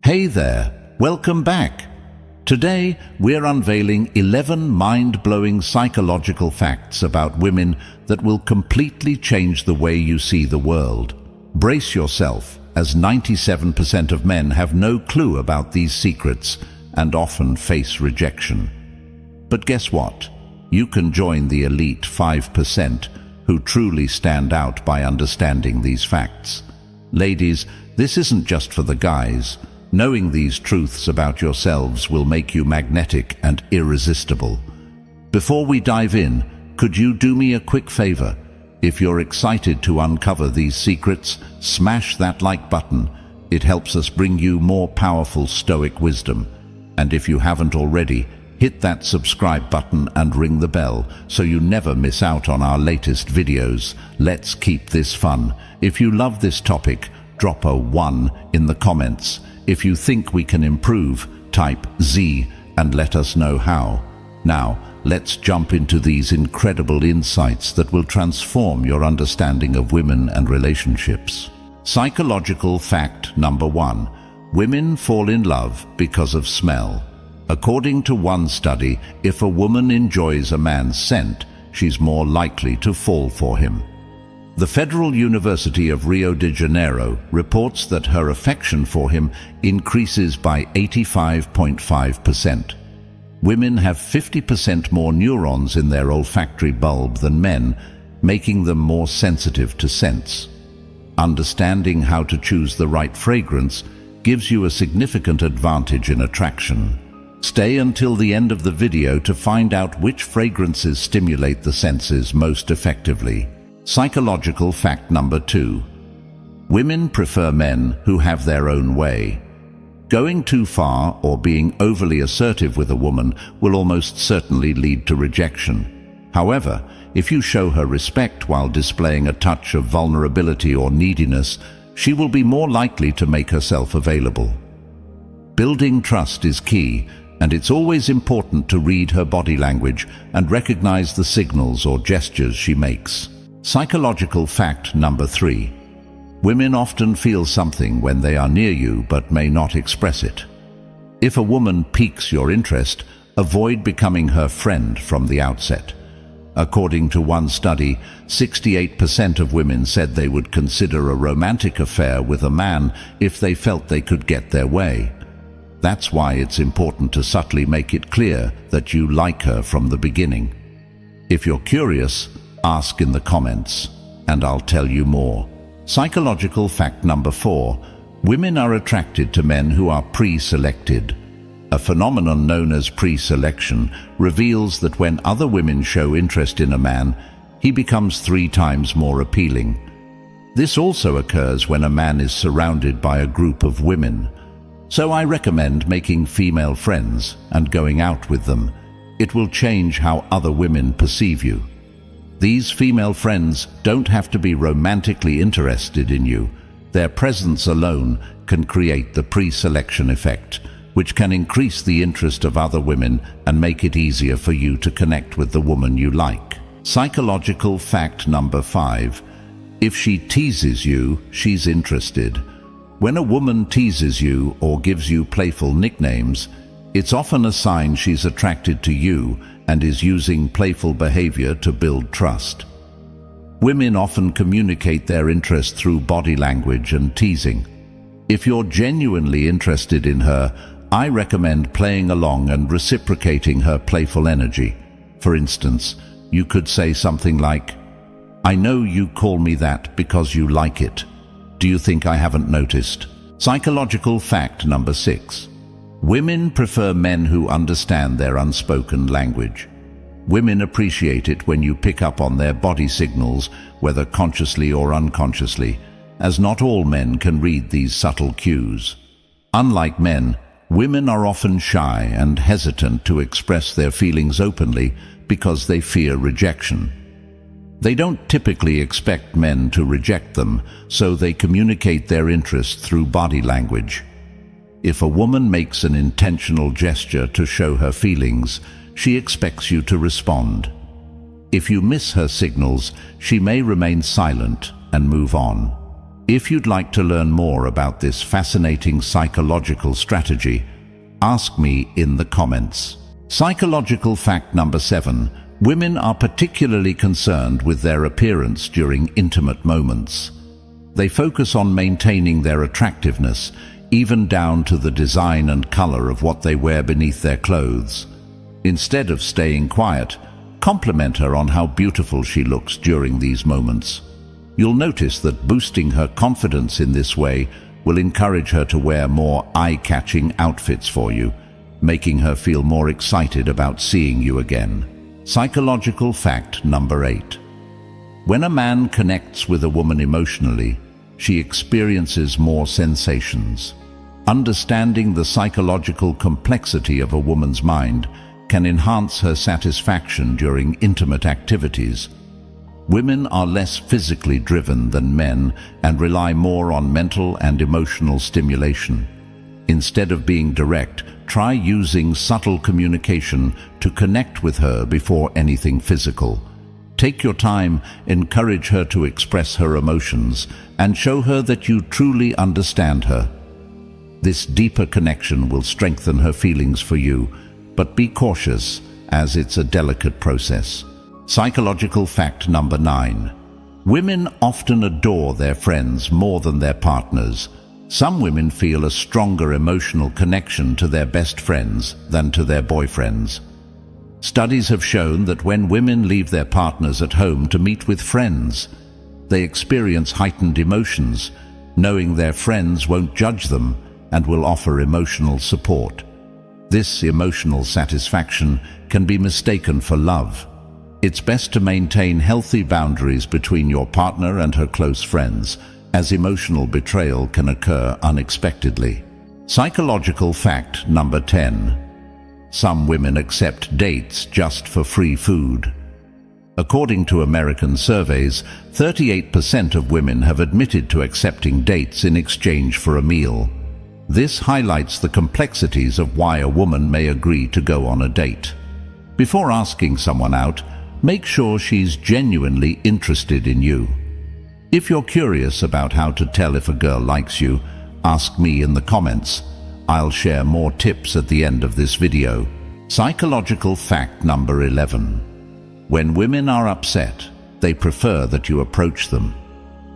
Hey there, welcome back. Today, we're unveiling 11 mind-blowing psychological facts about women that will completely change the way you see the world. Brace yourself, as 97% of men have no clue about these secrets and often face rejection. But guess what? You can join the elite 5% who truly stand out by understanding these facts. Ladies, this isn't just for the guys. Knowing these truths about yourselves will make you magnetic and irresistible. Before we dive in, could you do me a quick favor? If you're excited to uncover these secrets, smash that like button. It helps us bring you more powerful Stoic wisdom. And if you haven't already, hit that subscribe button and ring the bell so you never miss out on our latest videos. Let's keep this fun. If you love this topic, drop a 1 in the comments. If you think we can improve, type Z and let us know how. Now, let's jump into these incredible insights that will transform your understanding of women and relationships. Psychological fact number 1. Women fall in love because of smell. According to one study, if a woman enjoys a man's scent, she's more likely to fall for him. The Federal University of Rio de Janeiro reports that her affection for him increases by 85.5%. Women have 50% more neurons in their olfactory bulb than men, making them more sensitive to scents. Understanding how to choose the right fragrance gives you a significant advantage in attraction. Stay until the end of the video to find out which fragrances stimulate the senses most effectively. Psychological fact number 2. Women prefer men who have their own way. Going too far or being overly assertive with a woman will almost certainly lead to rejection. However, if you show her respect while displaying a touch of vulnerability or neediness, she will be more likely to make herself available. Building trust is key, and it's always important to read her body language and recognize the signals or gestures she makes. Psychological fact number 3. Women often feel something when they are near you but may not express it. If a woman piques your interest, avoid becoming her friend from the outset. According to one study, 68% of women said they would consider a romantic affair with a man if they felt they could get their way. That's why it's important to subtly make it clear that you like her from the beginning. If you're curious, ask in the comments, and I'll tell you more. Psychological fact number 4. Women are attracted to men who are pre-selected. A phenomenon known as pre-selection reveals that when other women show interest in a man, he becomes 3 times more appealing. This also occurs when a man is surrounded by a group of women. So I recommend making female friends and going out with them. It will change how other women perceive you. These female friends don't have to be romantically interested in you. Their presence alone can create the pre-selection effect, which can increase the interest of other women and make it easier for you to connect with the woman you like. Psychological fact number 5. If she teases you, she's interested. When a woman teases you or gives you playful nicknames, it's often a sign she's attracted to you and is using playful behavior to build trust. Women often communicate their interest through body language and teasing. If you're genuinely interested in her, I recommend playing along and reciprocating her playful energy. For instance, you could say something like, "I know you call me that because you like it. Do you think I haven't noticed?" Psychological fact number 6. Women prefer men who understand their unspoken language. Women appreciate it when you pick up on their body signals, whether consciously or unconsciously, as not all men can read these subtle cues. Unlike men, women are often shy and hesitant to express their feelings openly because they fear rejection. They don't typically expect men to reject them, so they communicate their interest through body language. If a woman makes an intentional gesture to show her feelings, she expects you to respond. If you miss her signals, she may remain silent and move on. If you'd like to learn more about this fascinating psychological strategy, ask me in the comments. Psychological fact number 7. Women are particularly concerned with their appearance during intimate moments. They focus on maintaining their attractiveness, even down to the design and color of what they wear beneath their clothes. Instead of staying quiet, compliment her on how beautiful she looks during these moments. You'll notice that boosting her confidence in this way will encourage her to wear more eye-catching outfits for you, making her feel more excited about seeing you again. Psychological fact number 8. When a man connects with a woman emotionally, she experiences more sensations. Understanding the psychological complexity of a woman's mind can enhance her satisfaction during intimate activities. Women are less physically driven than men and rely more on mental and emotional stimulation. Instead of being direct, try using subtle communication to connect with her before anything physical. Take your time, encourage her to express her emotions, and show her that you truly understand her. This deeper connection will strengthen her feelings for you, but be cautious, as it's a delicate process. Psychological fact number 9. Women often adore their friends more than their partners. Some women feel a stronger emotional connection to their best friends than to their boyfriends. Studies have shown that when women leave their partners at home to meet with friends, they experience heightened emotions, knowing their friends won't judge them and will offer emotional support. This emotional satisfaction can be mistaken for love. It's best to maintain healthy boundaries between your partner and her close friends, as emotional betrayal can occur unexpectedly. Psychological fact number 10. Some women accept dates just for free food. According to American surveys, 38% of women have admitted to accepting dates in exchange for a meal. This highlights the complexities of why a woman may agree to go on a date. Before asking someone out, make sure she's genuinely interested in you. If you're curious about how to tell if a girl likes you, ask me in the comments. I'll share more tips at the end of this video. Psychological fact number 11. When women are upset, they prefer that you approach them.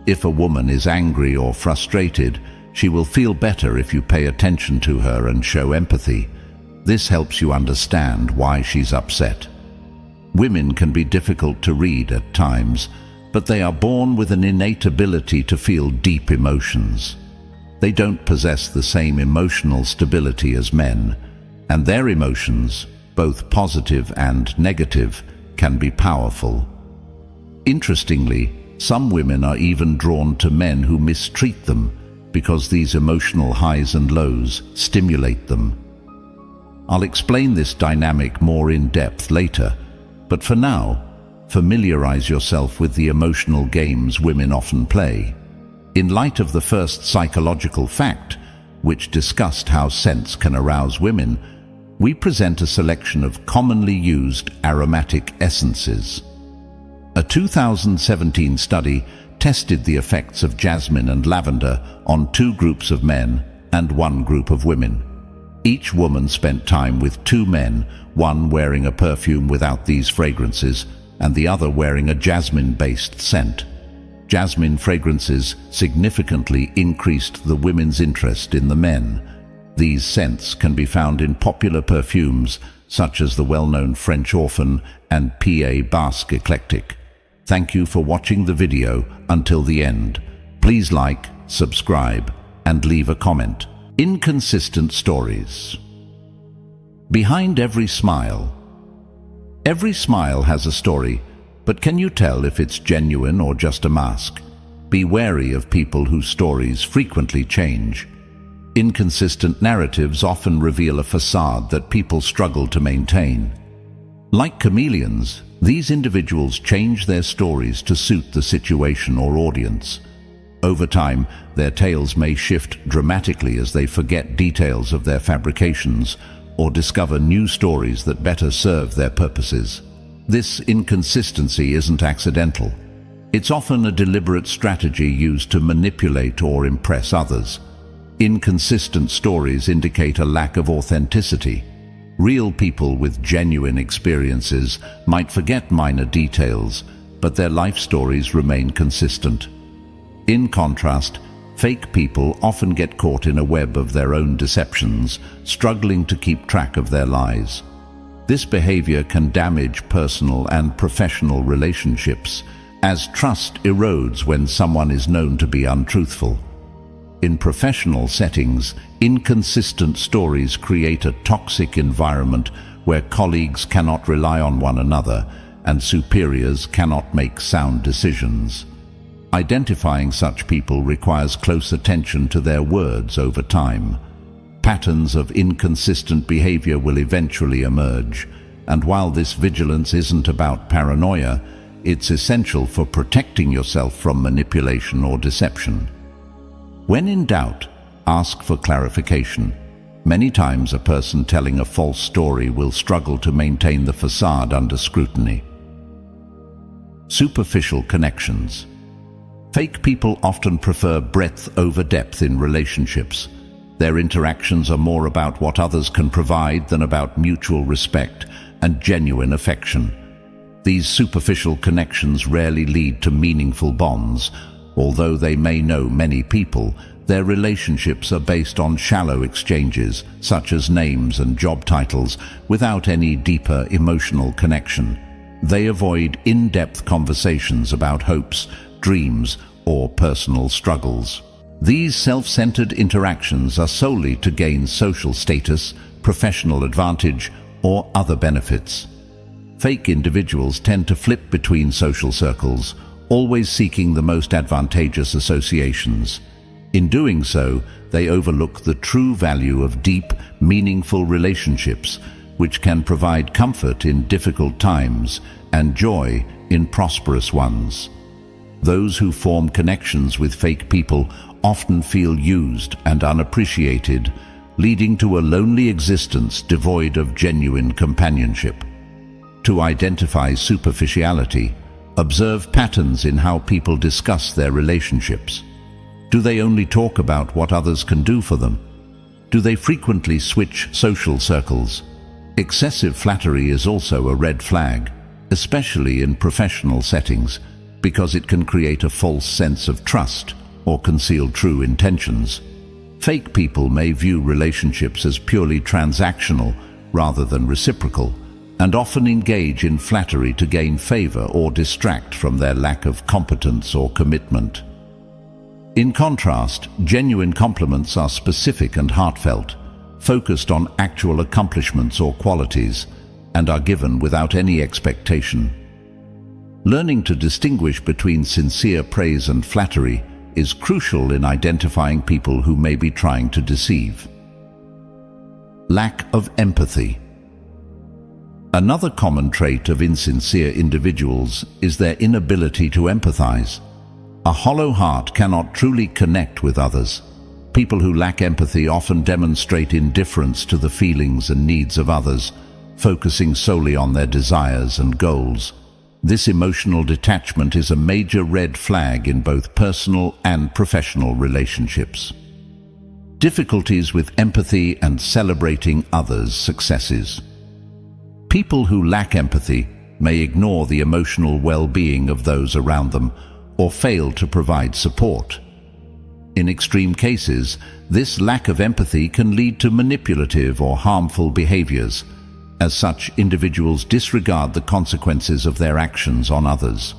If a woman is angry or frustrated, she will feel better if you pay attention to her and show empathy. This helps you understand why she's upset. Women can be difficult to read at times, but they are born with an innate ability to feel deep emotions. They don't possess the same emotional stability as men, and their emotions, both positive and negative, can be powerful. Interestingly, some women are even drawn to men who mistreat them because these emotional highs and lows stimulate them. I'll explain this dynamic more in depth later, but for now, familiarize yourself with the emotional games women often play. In light of the first psychological fact, which discussed how scents can arouse women, we present a selection of commonly used aromatic essences. A 2017 study tested the effects of jasmine and lavender on 2 groups of men and 1 group of women. Each woman spent time with 2 men, one wearing a perfume without these fragrances and the other wearing a jasmine-based scent. Jasmine fragrances significantly increased the women's interest in the men. These scents can be found in popular perfumes such as the well-known French Orphan and P.A. Basque Eclectic. Thank you for watching the video until the end. Please like, subscribe, and leave a comment. Inconsistent stories. Behind every smile. Every smile has a story, but can you tell if it's genuine or just a mask? Be wary of people whose stories frequently change. Inconsistent narratives often reveal a facade that people struggle to maintain. Like chameleons, these individuals change their stories to suit the situation or audience. Over time, their tales may shift dramatically as they forget details of their fabrications or discover new stories that better serve their purposes. This inconsistency isn't accidental. It's often a deliberate strategy used to manipulate or impress others. Inconsistent stories indicate a lack of authenticity. Real people with genuine experiences might forget minor details, but their life stories remain consistent. In contrast, fake people often get caught in a web of their own deceptions, struggling to keep track of their lies. This behavior can damage personal and professional relationships, as trust erodes when someone is known to be untruthful. In professional settings, inconsistent stories create a toxic environment where colleagues cannot rely on one another and superiors cannot make sound decisions. Identifying such people requires close attention to their words over time. Patterns of inconsistent behavior will eventually emerge, and while this vigilance isn't about paranoia, it's essential for protecting yourself from manipulation or deception. When in doubt, ask for clarification. Many times a person telling a false story will struggle to maintain the facade under scrutiny. Superficial connections. Fake people often prefer breadth over depth in relationships. Their interactions are more about what others can provide than about mutual respect and genuine affection. These superficial connections rarely lead to meaningful bonds. Although they may know many people, their relationships are based on shallow exchanges, such as names and job titles, without any deeper emotional connection. They avoid in-depth conversations about hopes, dreams, or personal struggles. These self-centered interactions are solely to gain social status, professional advantage, or other benefits. Fake individuals tend to flip between social circles, always seeking the most advantageous associations. In doing so, they overlook the true value of deep, meaningful relationships, which can provide comfort in difficult times and joy in prosperous ones. Those who form connections with fake people often feel used and unappreciated, leading to a lonely existence devoid of genuine companionship. To identify superficiality, observe patterns in how people discuss their relationships. Do they only talk about what others can do for them? Do they frequently switch social circles? Excessive flattery is also a red flag, especially in professional settings, because it can create a false sense of trust or conceal true intentions. Fake people may view relationships as purely transactional rather than reciprocal, and often engage in flattery to gain favor or distract from their lack of competence or commitment. In contrast, genuine compliments are specific and heartfelt, focused on actual accomplishments or qualities, and are given without any expectation. Learning to distinguish between sincere praise and flattery is crucial in identifying people who may be trying to deceive. Lack of empathy. Another common trait of insincere individuals is their inability to empathize. A hollow heart cannot truly connect with others. People who lack empathy often demonstrate indifference to the feelings and needs of others, focusing solely on their desires and goals. This emotional detachment is a major red flag in both personal and professional relationships. Difficulties with empathy and celebrating others' successes. People who lack empathy may ignore the emotional well-being of those around them or fail to provide support. In extreme cases, this lack of empathy can lead to manipulative or harmful behaviors. As such, individuals disregard the consequences of their actions on others.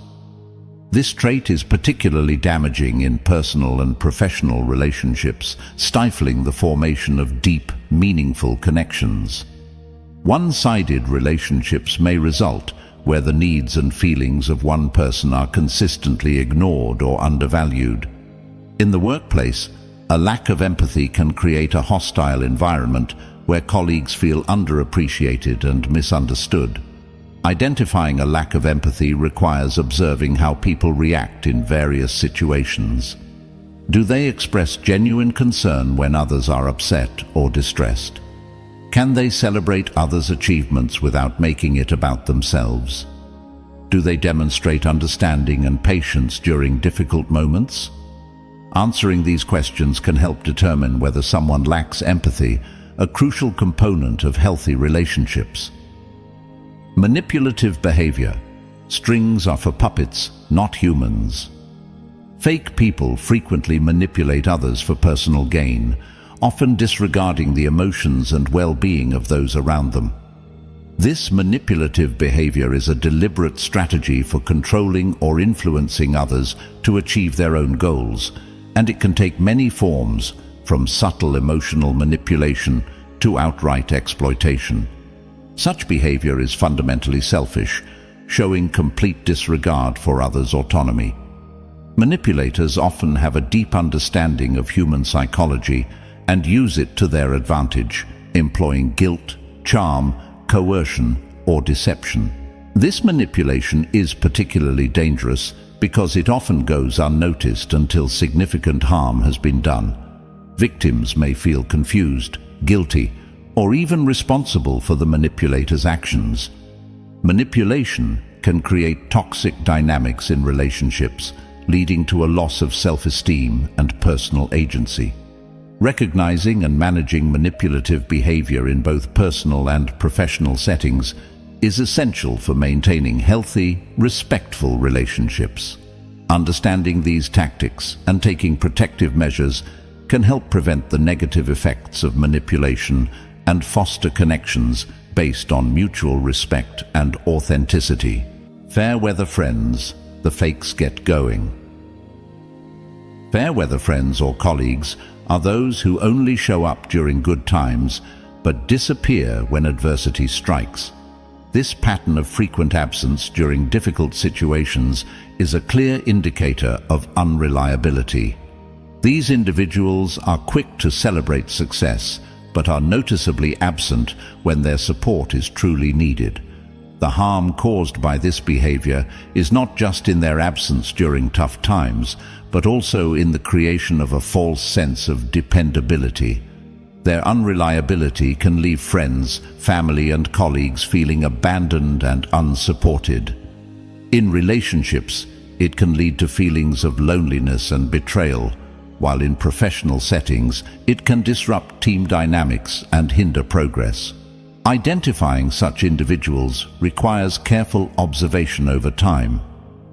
This trait is particularly damaging in personal and professional relationships, stifling the formation of deep, meaningful connections. One-sided relationships may result where the needs and feelings of one person are consistently ignored or undervalued. In the workplace, a lack of empathy can create a hostile environment where colleagues feel underappreciated and misunderstood. Identifying a lack of empathy requires observing how people react in various situations. Do they express genuine concern when others are upset or distressed? Can they celebrate others' achievements without making it about themselves? Do they demonstrate understanding and patience during difficult moments? Answering these questions can help determine whether someone lacks empathy, a crucial component of healthy relationships. Manipulative behavior. Strings are for puppets, not humans. Fake people frequently manipulate others for personal gain, often disregarding the emotions and well-being of those around them. This manipulative behavior is a deliberate strategy for controlling or influencing others to achieve their own goals, and it can take many forms, from subtle emotional manipulation to outright exploitation. Such behavior is fundamentally selfish, showing complete disregard for others' autonomy. Manipulators often have a deep understanding of human psychology and use it to their advantage, employing guilt, charm, coercion, or deception. This manipulation is particularly dangerous because it often goes unnoticed until significant harm has been done. Victims may feel confused, guilty, or even responsible for the manipulator's actions. Manipulation can create toxic dynamics in relationships, leading to a loss of self-esteem and personal agency. Recognizing and managing manipulative behavior in both personal and professional settings is essential for maintaining healthy, respectful relationships. Understanding these tactics and taking protective measures can help prevent the negative effects of manipulation and foster connections based on mutual respect and authenticity. Fair weather friends, the fakes get going. Fair weather friends or colleagues are those who only show up during good times but disappear when adversity strikes. This pattern of frequent absence during difficult situations is a clear indicator of unreliability. These individuals are quick to celebrate success, but are noticeably absent when their support is truly needed. The harm caused by this behavior is not just in their absence during tough times, but also in the creation of a false sense of dependability. Their unreliability can leave friends, family, and colleagues feeling abandoned and unsupported. In relationships, it can lead to feelings of loneliness and betrayal, while in professional settings, it can disrupt team dynamics and hinder progress. Identifying such individuals requires careful observation over time.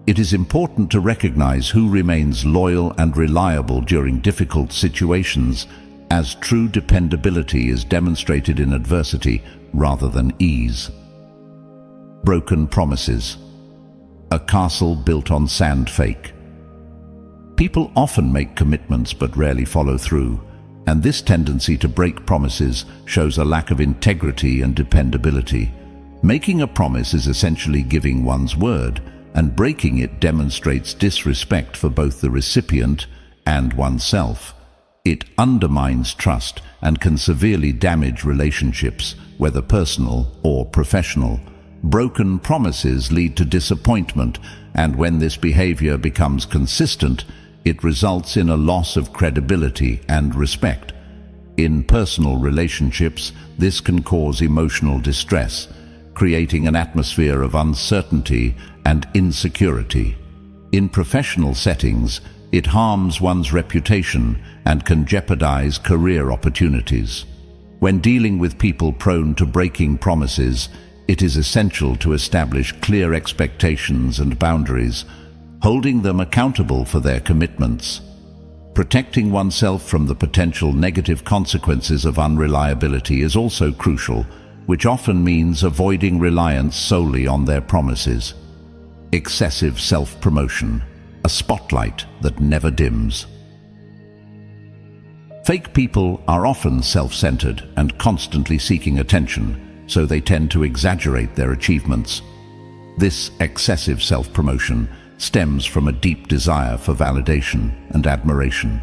It is important to recognize who remains loyal and reliable during difficult situations, as true dependability is demonstrated in adversity rather than ease. Broken promises. A castle built on sand fake. People often make commitments but rarely follow through, and this tendency to break promises shows a lack of integrity and dependability. Making a promise is essentially giving one's word, and breaking it demonstrates disrespect for both the recipient and oneself. It undermines trust and can severely damage relationships, whether personal or professional. Broken promises lead to disappointment, and when this behavior becomes consistent, it results in a loss of credibility and respect. In personal relationships, this can cause emotional distress, creating an atmosphere of uncertainty and insecurity. In professional settings, it harms one's reputation and can jeopardize career opportunities. When dealing with people prone to breaking promises, it is essential to establish clear expectations and boundaries, holding them accountable for their commitments. Protecting oneself from the potential negative consequences of unreliability is also crucial, which often means avoiding reliance solely on their promises. Excessive self-promotion, a spotlight that never dims. Fake people are often self-centered and constantly seeking attention, so they tend to exaggerate their achievements. This excessive self-promotion stems from a deep desire for validation and admiration.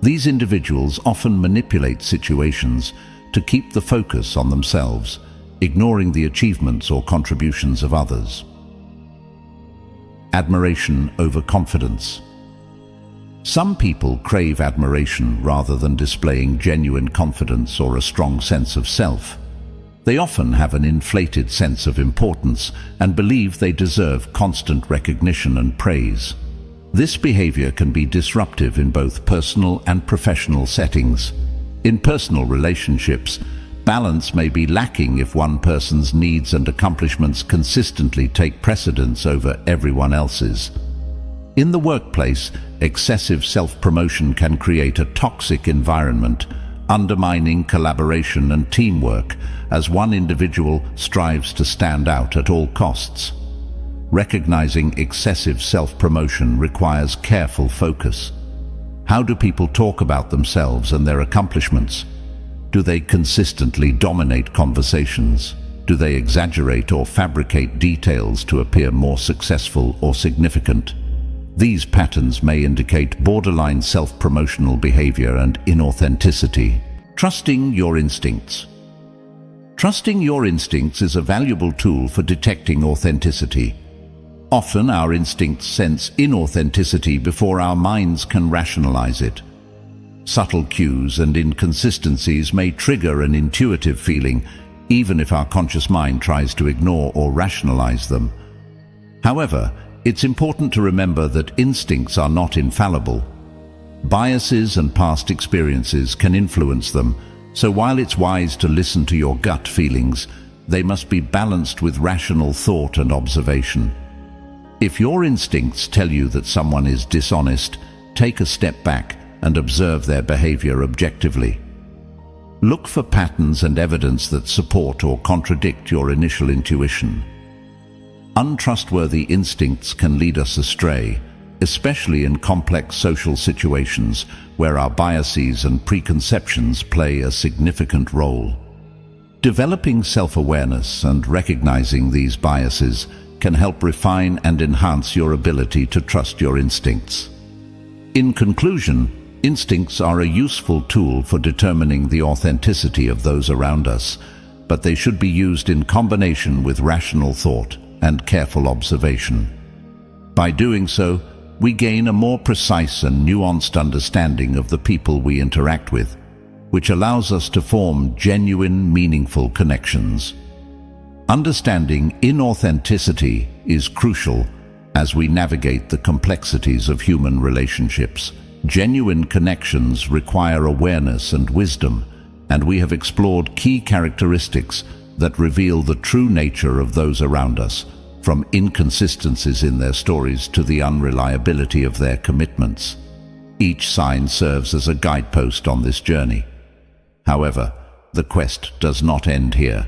These individuals often manipulate situations to keep the focus on themselves, ignoring the achievements or contributions of others. Admiration over confidence. Some people crave admiration rather than displaying genuine confidence or a strong sense of self. They often have an inflated sense of importance and believe they deserve constant recognition and praise. This behavior can be disruptive in both personal and professional settings. In personal relationships, balance may be lacking if one person's needs and accomplishments consistently take precedence over everyone else's. In the workplace, excessive self-promotion can create a toxic environment, undermining collaboration and teamwork as one individual strives to stand out at all costs. Recognizing excessive self-promotion requires careful focus. How do people talk about themselves and their accomplishments? Do they consistently dominate conversations? Do they exaggerate or fabricate details to appear more successful or significant? These patterns may indicate borderline self-promotional behavior and inauthenticity. Trusting your instincts. Trusting your instincts is a valuable tool for detecting authenticity. Often our instincts sense inauthenticity before our minds can rationalize it. Subtle cues and inconsistencies may trigger an intuitive feeling, even if our conscious mind tries to ignore or rationalize them. However, it's important to remember that instincts are not infallible. Biases and past experiences can influence them, so while it's wise to listen to your gut feelings, they must be balanced with rational thought and observation. If your instincts tell you that someone is dishonest, take a step back and observe their behavior objectively. Look for patterns and evidence that support or contradict your initial intuition. Untrustworthy instincts can lead us astray, especially in complex social situations where our biases and preconceptions play a significant role. Developing self-awareness and recognizing these biases can help refine and enhance your ability to trust your instincts. In conclusion, instincts are a useful tool for determining the authenticity of those around us, but they should be used in combination with rational thought and careful observation. By doing so, we gain a more precise and nuanced understanding of the people we interact with, which allows us to form genuine, meaningful connections. Understanding inauthenticity is crucial as we navigate the complexities of human relationships. Genuine connections require awareness and wisdom, and we have explored key characteristics that reveal the true nature of those around us, from inconsistencies in their stories to the unreliability of their commitments. Each sign serves as a guidepost on this journey. However, the quest does not end here.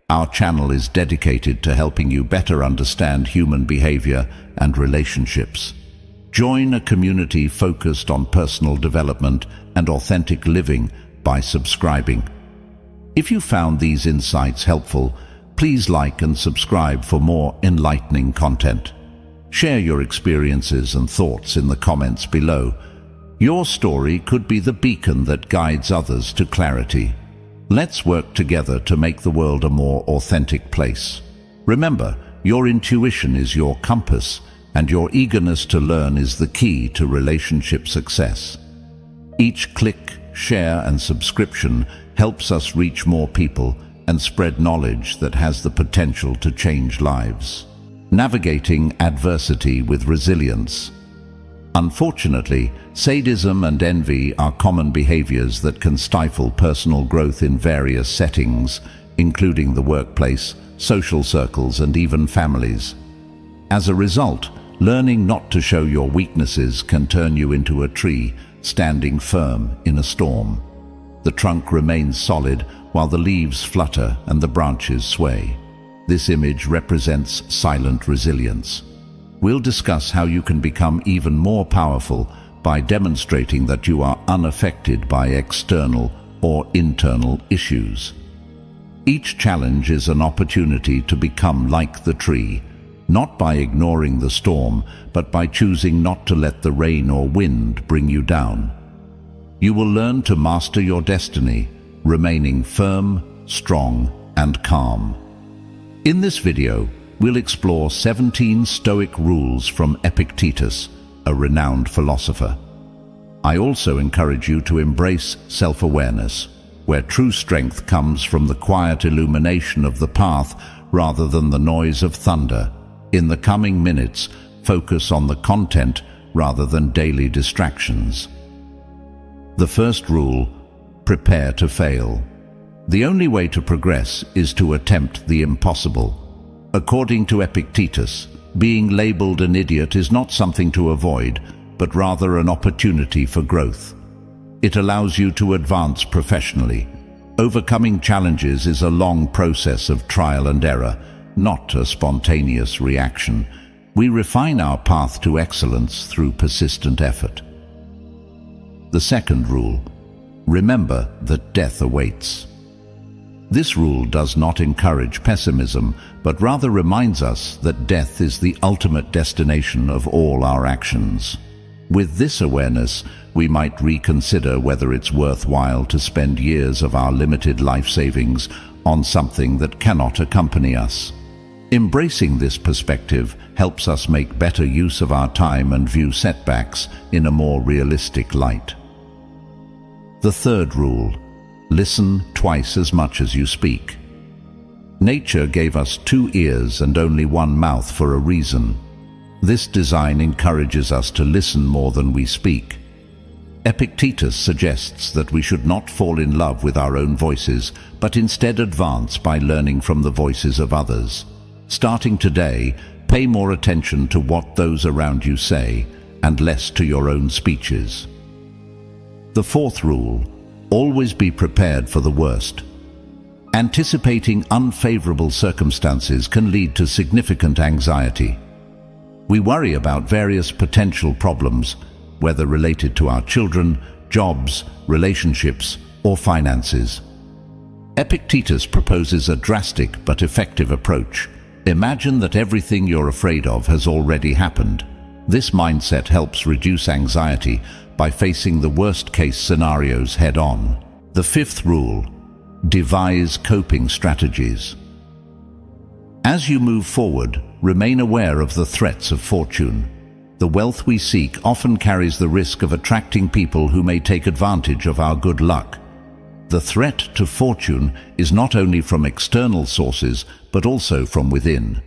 Our channel is dedicated to helping you better understand human behavior and relationships. Join a community focused on personal development and authentic living by subscribing. If you found these insights helpful, please like and subscribe for more enlightening content. Share your experiences and thoughts in the comments below. Your story could be the beacon that guides others to clarity. Let's work together to make the world a more authentic place. Remember, your intuition is your compass, and your eagerness to learn is the key to relationship success. Each click, share, and subscription helps us reach more people and spread knowledge that has the potential to change lives. Navigating adversity with resilience. Unfortunately, sadism and envy are common behaviors that can stifle personal growth in various settings, including the workplace, social circles, and even families. As a result, learning not to show your weaknesses can turn you into a tree standing firm in a storm. The trunk remains solid while the leaves flutter and the branches sway. This image represents silent resilience. We'll discuss how you can become even more powerful by demonstrating that you are unaffected by external or internal issues. Each challenge is an opportunity to become like the tree, not by ignoring the storm, but by choosing not to let the rain or wind bring you down. You will learn to master your destiny, remaining firm, strong, and calm. In this video, we'll explore 17 Stoic rules from Epictetus, a renowned philosopher. I also encourage you to embrace self-awareness, where true strength comes from the quiet illumination of the path rather than the noise of thunder. In the coming minutes, focus on the content rather than daily distractions. The first rule: prepare to fail. The only way to progress is to attempt the impossible. According to Epictetus, being labeled an idiot is not something to avoid, but rather an opportunity for growth. It allows you to advance professionally. Overcoming challenges is a long process of trial and error, not a spontaneous reaction. We refine our path to excellence through persistent effort. The second rule: remember that death awaits. This rule does not encourage pessimism, but rather reminds us that death is the ultimate destination of all our actions. With this awareness, we might reconsider whether it's worthwhile to spend years of our limited life savings on something that cannot accompany us. Embracing this perspective helps us make better use of our time and view setbacks in a more realistic light. The third rule: listen twice as much as you speak. Nature gave us 2 ears and only 1 mouth for a reason. This design encourages us to listen more than we speak. Epictetus suggests that we should not fall in love with our own voices, but instead advance by learning from the voices of others. Starting today, pay more attention to what those around you say and less to your own speeches. The fourth rule: always be prepared for the worst. Anticipating unfavorable circumstances can lead to significant anxiety. We worry about various potential problems, whether related to our children, jobs, relationships, or finances. Epictetus proposes a drastic but effective approach. Imagine that everything you're afraid of has already happened. This mindset helps reduce anxiety by facing the worst-case scenarios head-on. The fifth rule: devise coping strategies. As you move forward, remain aware of the threats of fortune. The wealth we seek often carries the risk of attracting people who may take advantage of our good luck. The threat to fortune is not only from external sources, but also from within.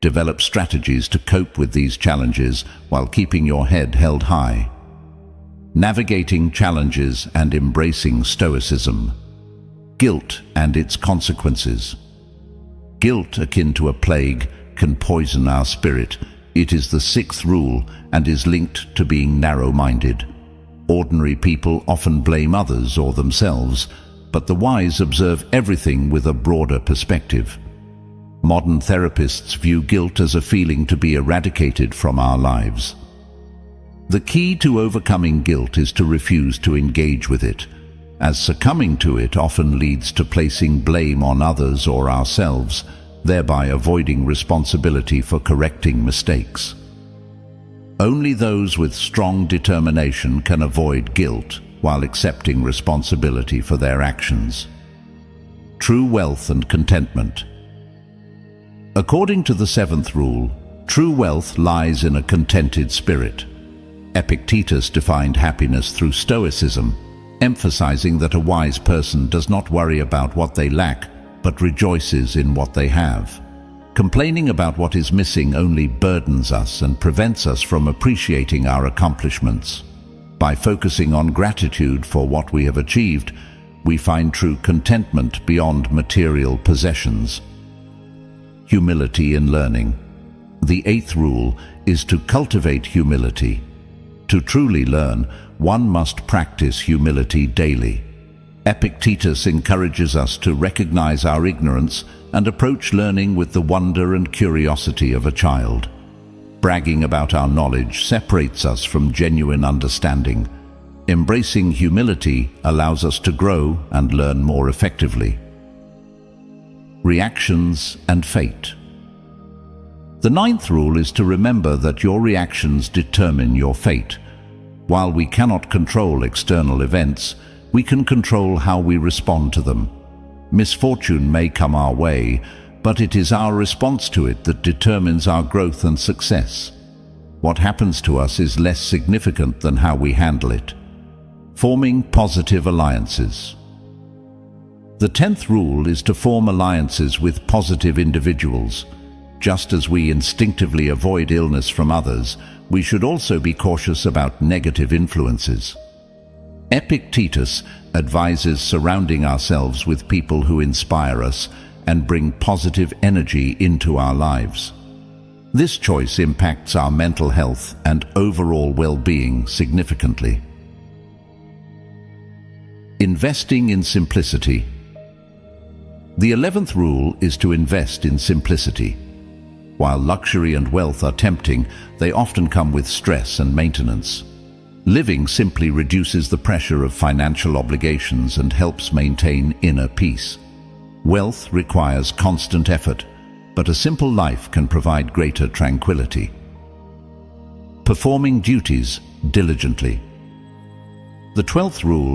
Develop strategies to cope with these challenges while keeping your head held high. Navigating challenges and embracing Stoicism. Guilt and its consequences. Guilt, akin to a plague, can poison our spirit. It is the sixth rule and is linked to being narrow-minded. Ordinary people often blame others or themselves, but the wise observe everything with a broader perspective. Modern therapists view guilt as a feeling to be eradicated from our lives. The key to overcoming guilt is to refuse to engage with it, as succumbing to it often leads to placing blame on others or ourselves, thereby avoiding responsibility for correcting mistakes. Only those with strong determination can avoid guilt while accepting responsibility for their actions. True wealth and contentment. According to the seventh rule, true wealth lies in a contented spirit. Epictetus defined happiness through Stoicism, emphasizing that a wise person does not worry about what they lack, but rejoices in what they have. Complaining about what is missing only burdens us and prevents us from appreciating our accomplishments. By focusing on gratitude for what we have achieved, we find true contentment beyond material possessions. Humility in learning. The eighth rule is to cultivate humility. To truly learn, one must practice humility daily. Epictetus encourages us to recognize our ignorance and approach learning with the wonder and curiosity of a child. Bragging about our knowledge separates us from genuine understanding. Embracing humility allows us to grow and learn more effectively. Reactions and fate. The ninth rule is to remember that your reactions determine your fate. While we cannot control external events, we can control how we respond to them. Misfortune may come our way, but it is our response to it that determines our growth and success. What happens to us is less significant than how we handle it. Forming positive alliances. The 10th rule is to form alliances with positive individuals. Just as we instinctively avoid illness from others, we should also be cautious about negative influences. Epictetus advises surrounding ourselves with people who inspire us and bring positive energy into our lives. This choice impacts our mental health and overall well-being significantly. Investing in simplicity. The 11th rule is to invest in simplicity. While luxury and wealth are tempting, they often come with stress and maintenance. Living simply reduces the pressure of financial obligations and helps maintain inner peace. Wealth requires constant effort, but a simple life can provide greater tranquility. Performing duties diligently. The 12th rule